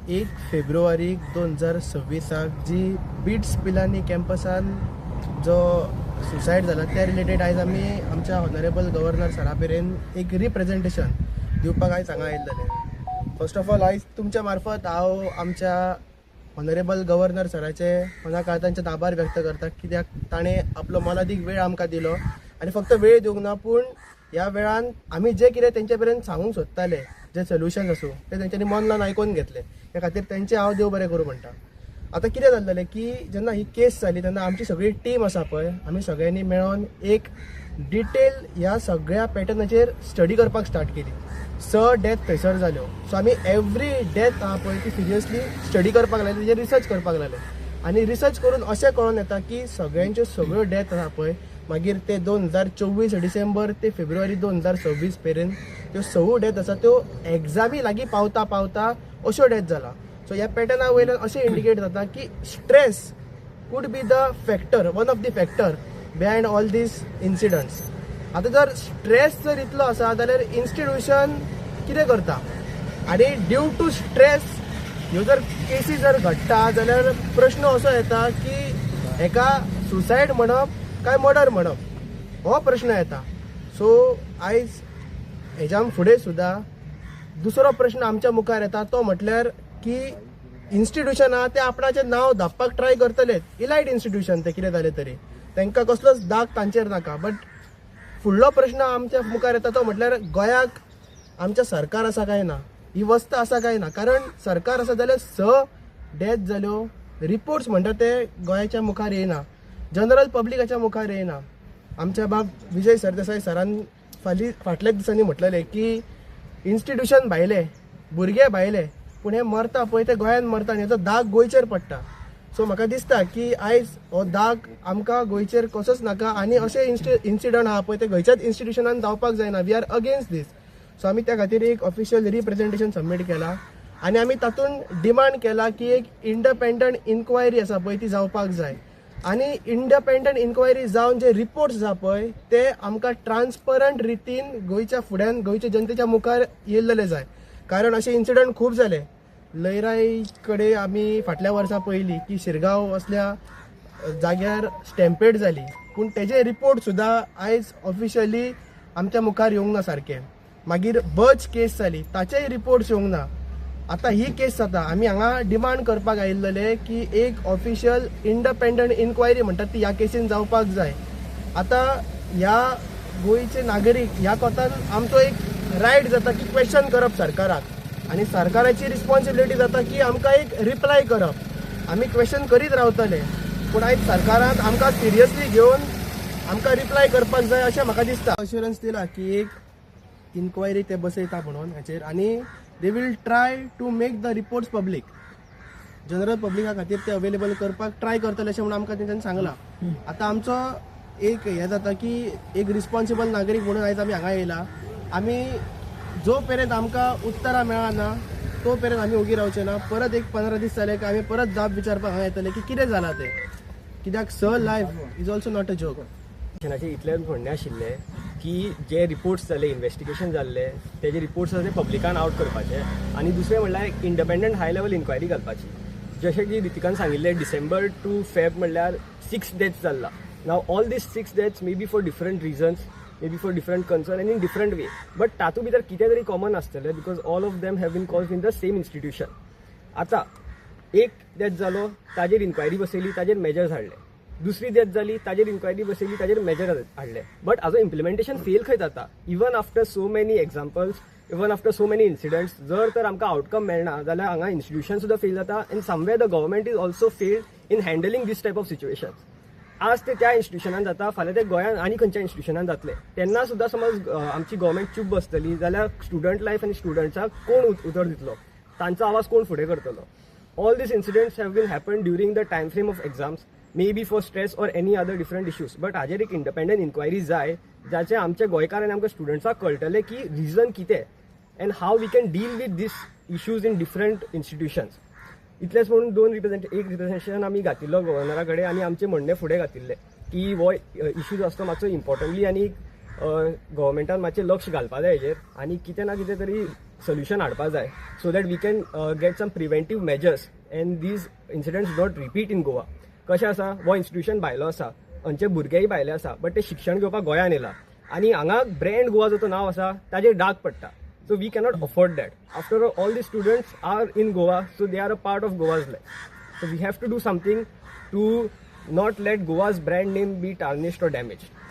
1 February 2026 जी bits Pilani कॅम्पसान जो suicide जाला त्या रिलेटेड आयज आमी आमच्या ऑनरेबल गव्हर्नर सरा मेरेन एक रिप्रेझेंटेशन दिवपाक आयज हांगा आयिल्ले. फर्स्ट ऑफ ऑल आयज तुमच्या मार्फत हांव आमच्या ऑनरेबल गव्हर्नर सराचे मना काळतांचे आभार व्यक्त करता, कित्याक ताणें आपलो मोलादीक वेळ आमकां दिलो आनी फक्त वेळ दिवंक ना पूण ह्या वेळान आमी जे कितें तेंचे पर्यंत सांगूंक सोदताले जे सोल्युशन्स आसूं ते तेंच्यांनी मन लावन आयकून घेतले. त्या खातीर तेंचे हांव देव बरें करूं म्हणटा. आतां कितें जाल्लें की जेन्ना ही केस जाली तेन्ना आमची सगळी टीम आसा पळय, आमी सगळ्यांनी मेळोन एक डिटेल ह्या सगळ्या पॅटर्नाचेर स्टडी करपाक स्टार्ट केली. 6 डेथ थंयसर जाल्यो. सो आमी एवरी डेथ आहा पळय ती सिरियसली स्टडी करपाक लागले, तेजेर रिसर्च करपाक लागले. आनी रिसर्च करून अशें कळून येता की सगळ्यांच्यो सगळ्यो डेथ आहा पळय मागीर ते 2024 डिसेंबर ते फेब्रुवारी 2026 पर्यंत त्यो 6 डेथ आसा त्यो एग्जामी लागीं पावता पावता अश्यो डेथ जाला. सो ह्या पॅटर्ना वयल्यान अशें इंडिकेट जाता की stress could be the factor, one of the factor behind all this incidence. आतां जर स्ट्रेस जर इतलो आसा जाल्यार इन्स्टिट्यूशन कितें करता आनी ड्यू टू स्ट्रेस ह्यो जर केसी जर घडटा जाल्यार प्रश्न असो येता की हेका सुसायड म्हणप काय मर्डर म्हणप हो प्रश्न येता. सो आयज हेच्या फुडें सुद्दां दुसरो प्रश्न आमच्या मुखार येता तो म्हटल्यार की इन्स्टिट्यूशनां ते आपणाचें नांव धांपपाक ट्राय करतले. इलायट इन्स्टिट्यूशन ते कितें जालें तरी तांकां कसलोच दाग तांचेर नाका. बट फुडलो प्रश्न आमच्या मुखार येता तो म्हटल्यार गोंयाक आमच्या सरकार आसा काय ना, ही वस्त आसा काय ना. कारण सरकार आसा जाल्यार 6 डेथ जाल्यो, रिपोर्ट्स म्हणटा ते गोंयाच्या मुखार येयना, जनरल पब्लिकाच्या मुखार येयना. आमच्या बाब विजय सरदेसाय सरान फाटल्याच दिसांनी म्हटलेले की इन्स्टिट्यूशन भायले, भुरगे भायले, पूण हे मरता पळय ते गोंयान मरता आनी हेचो दाग गोंयचेर पडटा. सो म्हाका दिसता की आयज हो दाग आमकां गोंयचेर कसोच नाका आनी अशे इन्सिडंट आहा पळय ते खंयच्याच इन्स्टिट्यूशनान जावपाक जायना. We are against this. So आमी त्या खातीर एक ऑफिशियल रिप्रेझेंटेशन सबमीट केला आनी आमी तातूंत डिमांड केला की एक इंडिपेंडंट इन्क्वायरी आसा पळय ती जावपाक जाय आनी इंडिपेंडंट इन्क्वायरी जावन जे रिपोर्ट्स आसा पळय ते आमकां ट्रान्सपरंट रितीन गोंयच्या फुड्यान गोंयच्या जनतेच्या मुखार येयल्लेले जाय. कारण असे इन्सिडंट खूब जाले. लयराई कडेन आमी फाटल्या वर्सा पळयली की शिरगांव असल्या जाग्यार स्टॅम्पेड जाली, पूण तेजे रिपोर्ट सुद्दां आयज ऑफिशियली आमच्या मुखार येवंक ना सारके. मागीर बच केस जाली ताचेय रिपोर्ट्स येवंक ना. आतां ही केस जाता, आमी हांगा डिमांड करपाक आयिल्ले की एक ऑफिशियल इंडिपेंडंट इन्क्वायरी म्हणटात ती ह्या केसीन जावपाक जाय. आतां ह्या गोंयचे नागरीक ह्या कोतान आमचो एक रायट जाता की क्वेश्चन करप सरकाराक आनी सरकाराची रिस्पॉन्सिबिलिटी जाता की आमकां एक रिप्लाय करप. आमी क्वेश्चन करीत रावतले पूण आयज सरकारान आमकां सिरियसली घेवन आमकां रिप्लाय करपाक जाय अशें म्हाका दिसता. अश्युरन्स दिला की एक इन्क्वायरी ते बसयता म्हणून हाचेर आनी they will try to make the reports public, general पब्लिका खातीर ते अवेलेबल करपाक ट्राय करतले अशें म्हणून आमकां तेंच्यांनी सांगलां. आतां आमचो एक हें जाता की एक रिस्पॉन्सिबल नागरीक म्हणून आयज आमी हांगा येयला. आमी जो पर्यंत आमकां उतरां मेळना तो पर्यंत आमी ओगी रावचे ना. परत एक 15 दीस जाले की आमी परत जाप विचारपाक हांगा येतले की कितें जालां तें, कित्याक 6 life is also not a joke. इतलें म्हणणें आशिल्लें की जे रिपोर्ट्स जाले, इन्व्हेस्टिगेशन जाल्ले तेजे रिपोर्ट्स आसा ते पब्लिकान आउट करपाचे आनी दुसरें म्हणल्यार इंडिपेंडंट हाय लेवल इन्क्वायरी घालपाची. जशें की रितिकान सांगिल्लें डिसेंबर टू फेब म्हणल्यार 6 डेथ्स जाल्ला. Now all these 6 deaths may be for different reasons, may be for different concern and in different way, but तातूंत भितर कितें तरी कॉमन आसतलें because all of them have been caused in the same institution. आतां एक death जालो ताजेर inquiry बसयली, ताजेर मेजर्स हाडले. दुसरी डेथ जाली ताजेर इन्क्वायरी बसयली, ताजेर मेजर हाडले. बट हाजो इम्प्लिमेंटेशन फेल खंय जाता. Even after so many examples, even after so many incidence जर तर आमकां आउटकम मेळना जाल्यार हांगा इन्स्टिट्यूशन सुद्दां फेल जाता and somewhere the government is also failed in handling this type of situations. आज ते त्या इन्स्टिट्यूशनान जाता, फाल्यां ते गोंयान आनी खंयच्या इन्स्टिट्यूशनान जातले. तेन्ना सुद्दां समज आमची गव्हर्मेंट चूप बसतली जाल्यार स्टुडंट लायफ आनी स्टुडंट्साक कोण उतर दितलो, तांचो आवाज कोण फुडें करतलो. All this incidents have been happen during the time frame of exams, may be for stress or any other different issues. But हाजेर एक इंडिपेंडंट इन्क्वायरी जाय जाचे आमचे गोंयकार आनी आमच्या स्टुडंट्साक कळटले की रिजन कितें and how we can deal with this issues in different institutions. इतलेंच म्हणून एक रिप्रेझेंटेशन आमी घातिल्लो गव्हर्नरा कडेन आनी आमचे म्हणणे फुडें घातिल्ले की हो इश्यूज आसता मातसो इम्पॉर्टंटली आनी गव्हर्मेंटान मातशें लक्ष घालपा जाय हेजेर आनी कितें ना कितें तरी सोल्युशन हाडपा जाय so that we can get some preventive measures and these incidents don't repeat in Goa. कशें आसा, हो इन्स्टिट्यूशन भायलो आसा, हांचे भुरगेय भायले आसा, बट ते शिक्षण घेवपाक गोंयान येयला आनी हांगा ब्रँड गोवा जो तो नांव आसा ताजेर डाग पडटा. So we cannot afford that. After all the students are in Goa, so they are a part of Goa's life. So we have to do something to not let Goa's brand name be tarnished or damaged.